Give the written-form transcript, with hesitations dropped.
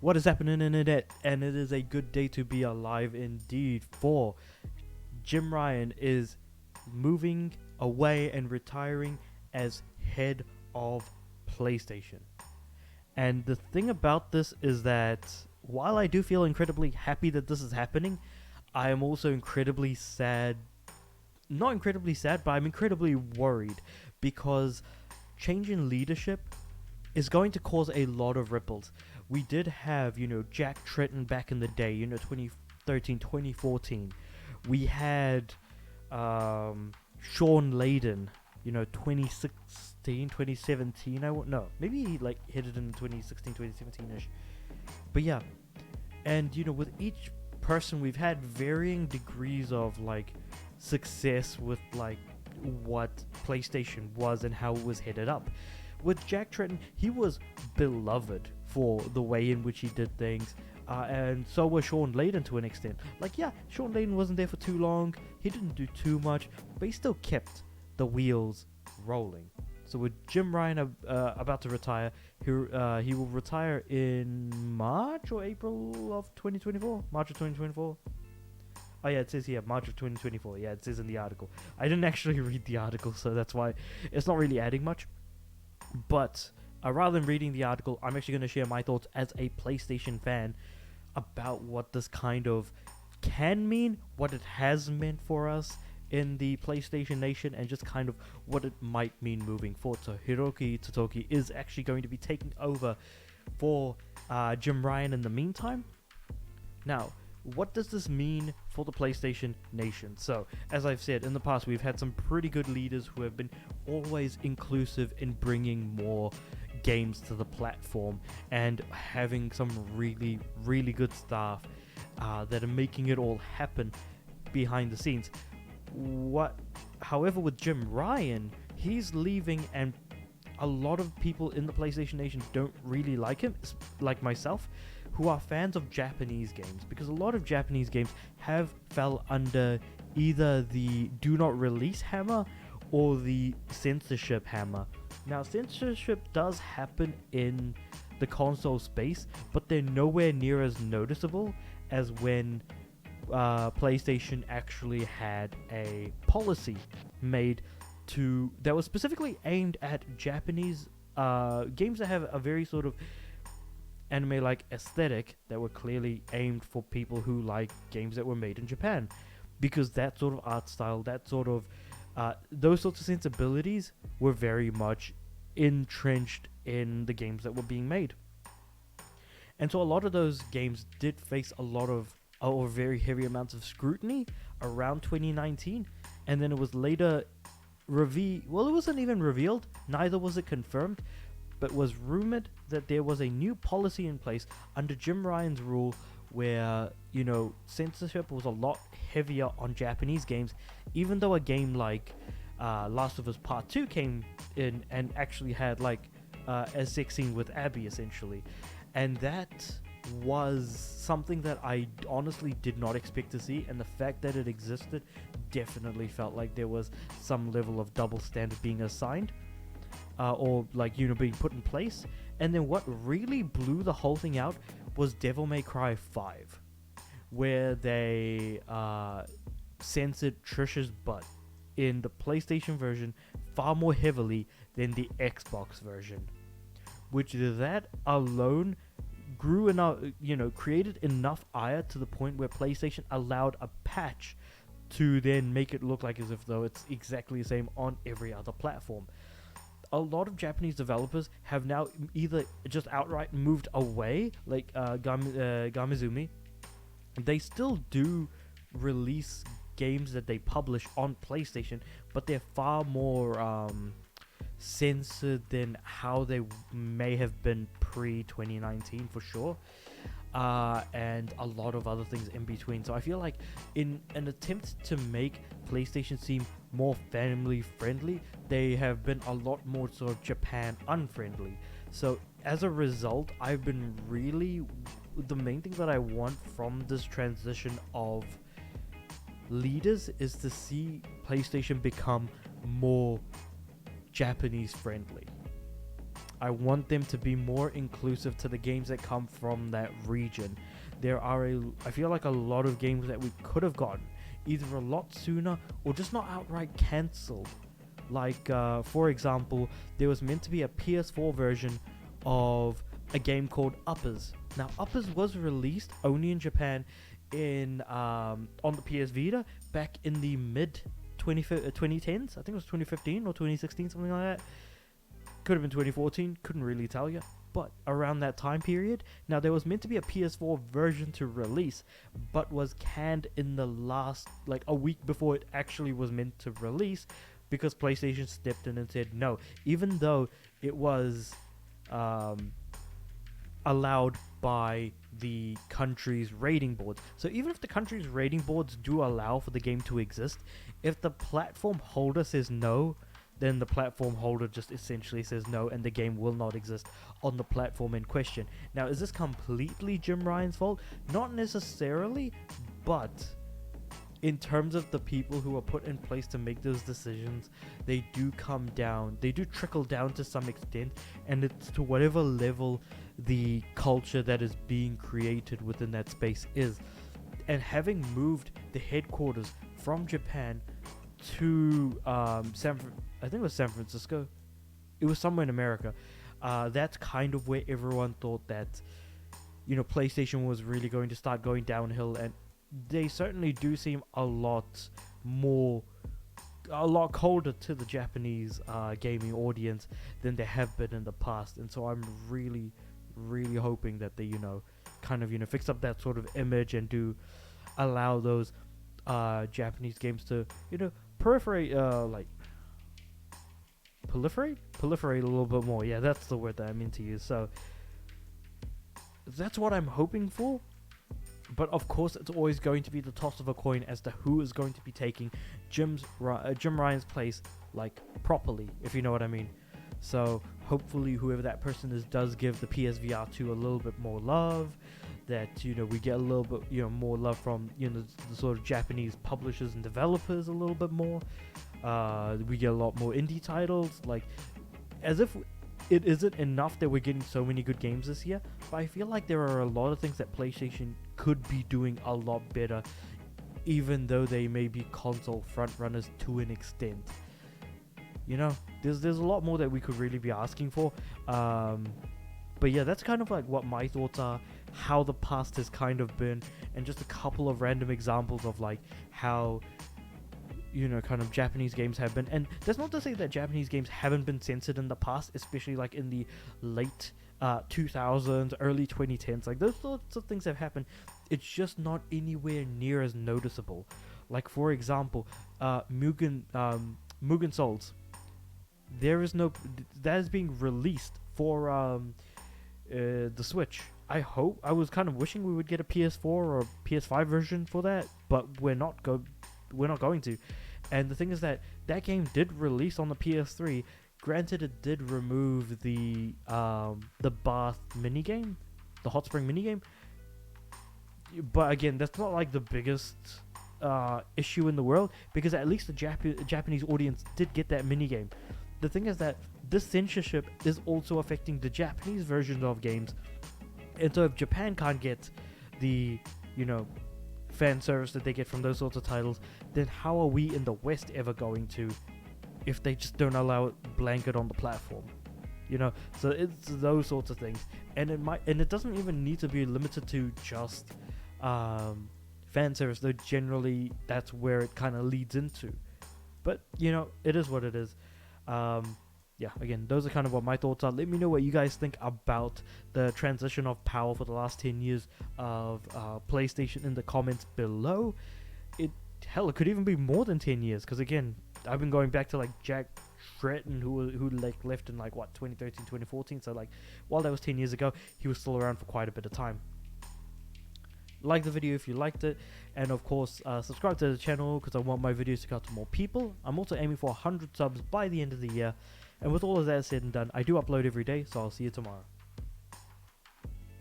What is happening, internet? And it is a good day to be alive indeed, for Jim Ryan is moving away and retiring as head of PlayStation. And the thing about this is that while I do feel incredibly happy that this is happening, I am also incredibly sad. Not incredibly sad, but I'm incredibly worried because change in leadership is going to cause a lot of ripples. We did have, Jack Tretton back in the day, 2013, 2014. We had Sean Layden, 2016, 2017. No, maybe he hit it in 2016, 2017-ish. But yeah, and with each person, we've had varying degrees of success with what PlayStation was and how it was headed up. With Jack Tretton, he was beloved for the way in which he did things, and so was Sean Layden to an extent. Sean Layden wasn't there for too long, he didn't do too much, but he still kept the wheels rolling. So with Jim Ryan about to retire, he will retire in March or April of 2024? March of 2024? Oh yeah, it says here, March of 2024. Yeah, it says in the article. I didn't actually read the article, so that's why it's not really adding much. But rather than reading the article, I'm actually going to share my thoughts as a PlayStation fan about what this kind of can mean, what it has meant for us in the PlayStation Nation, and just kind of what it might mean moving forward. So Hiroki Totoki is actually going to be taking over for Jim Ryan in the meantime. Now, what does this mean for the PlayStation Nation? So, as I've said in the past, we've had some pretty good leaders who have been always inclusive in bringing more games to the platform and having some really, really good staff that are making it all happen behind the scenes. However, with Jim Ryan, he's leaving, and a lot of people in the PlayStation Nation don't really like him, like myself, who are fans of Japanese games, because a lot of Japanese games have fell under either the do not release hammer or the censorship hammer. Now, censorship does happen in the console space, but they're nowhere near as noticeable as when PlayStation actually had a policy made that was specifically aimed at Japanese games that have a very sort of anime-like aesthetic, that were clearly aimed for people who like games that were made in Japan, because that sort of art style, that sort of those sorts of sensibilities were very much entrenched in the games that were being made. And so a lot of those games did face a lot of or very heavy amounts of scrutiny around 2019, and then it was later it wasn't even revealed, neither was it confirmed, but was rumored that there was a new policy in place under Jim Ryan's rule where, censorship was a lot heavier on Japanese games, even though a game like Last of Us Part 2 came in and actually had a sex scene with Abby, essentially. And that was something that I honestly did not expect to see, and the fact that it existed definitely felt like there was some level of double standard being assigned. Or being put in place. And then what really blew the whole thing out was Devil May Cry 5, where they censored Trish's butt in the PlayStation version far more heavily than the Xbox version, which that alone grew enough, created enough ire to the point where PlayStation allowed a patch to then make it look like as if though it's exactly the same on every other platform. A lot of Japanese developers have now either just outright moved away, like Gamizumi. They still do release games that they publish on PlayStation, but they're far more censored than how they may have been pre-2019 for sure. And a lot of other things in between. So I feel like in an attempt to make PlayStation seem more family friendly, they have been a lot more sort of Japan unfriendly. So as a result, I've been the main thing that I want from this transition of leaders is to see PlayStation become more Japanese friendly. I want them to be more inclusive to the games that come from that region. I feel like a lot of games that we could have gotten either a lot sooner or just not outright cancelled. Like, for example, there was meant to be a PS4 version of a game called Uppers. Now, Uppers was released only in Japan on the PS Vita back in the mid 2010s. I think it was 2015 or 2016, something like that. Could have been 2014, couldn't really tell you. But around that time period, now there was meant to be a PS4 version to release, but was canned in the last, like a week before it actually was meant to release, because PlayStation stepped in and said no, even though it was allowed by the country's rating boards. So even if the country's rating boards do allow for the game to exist, if the platform holder says no, then the platform holder just essentially says no, and the game will not exist on the platform in question. Now, is this completely Jim Ryan's fault? Not necessarily, but in terms of the people who are put in place to make those decisions, they do trickle down to some extent, and it's to whatever level the culture that is being created within that space is. And having moved the headquarters from Japan to I think it was San Francisco. It was somewhere in America. That's kind of where everyone thought that, PlayStation was really going to start going downhill, and they certainly do seem a lot colder to the Japanese gaming audience than they have been in the past. And so I'm really, really hoping that they, fix up that sort of image and do allow those Japanese games to, proliferate a little bit more. Yeah, that's the word that I mean to use. So that's what I'm hoping for. But of course, it's always going to be the toss of a coin as to who is going to be taking Jim Ryan's place, like, properly, if you know what I mean. So hopefully whoever that person is does give the PSVR 2 a little bit more love, that we get a little bit more love from the sort of Japanese publishers and developers a little bit more. We get a lot more indie titles, like, as if it isn't enough that we're getting so many good games this year. But I feel like there are a lot of things that PlayStation could be doing a lot better, even though they may be console front runners to an extent. There's a lot more that we could really be asking for. But yeah, that's kind of like what my thoughts are, how the past has kind of been, and just a couple of random examples of like how kind of Japanese games have been. And that's not to say that Japanese games haven't been censored in the past, especially like in the late 2000s, early 2010s. Like, those sorts of things have happened. It's just not anywhere near as noticeable. Like, for example, Mugen Souls. That is being released for the Switch. I was kind of wishing we would get a PS4 or PS5 version for that, but we're not going to. And the thing is that game did release on the PS3. Granted, it did remove the bath minigame, the hot spring minigame. But again, that's not like the biggest issue in the world, because at least the Japanese audience did get that minigame. The thing is that this censorship is also affecting the Japanese versions of games. And so if Japan can't get the, fan service that they get from those sorts of titles, then how are we in the West ever going to, if they just don't allow it blanket on the platform? So it's those sorts of things. And it doesn't even need to be limited to just fan service, though generally that's where it kind of leads into. But, it is what it is. Yeah, again, those are kind of what my thoughts are. Let me know what you guys think about the transition of power for the last 10 years of PlayStation in the comments below. It could even be more than 10 years, because again, I've been going back to like Jack Stratton, who like left in like 2013, 2014. So like, while that was 10 years ago, he was still around for quite a bit of time. Like the video if you liked it, and of course subscribe to the channel because I want my videos to go out to more people. I'm also aiming for 100 subs by the end of the year, and with all of that said and done, I do upload every day, so I'll see you tomorrow.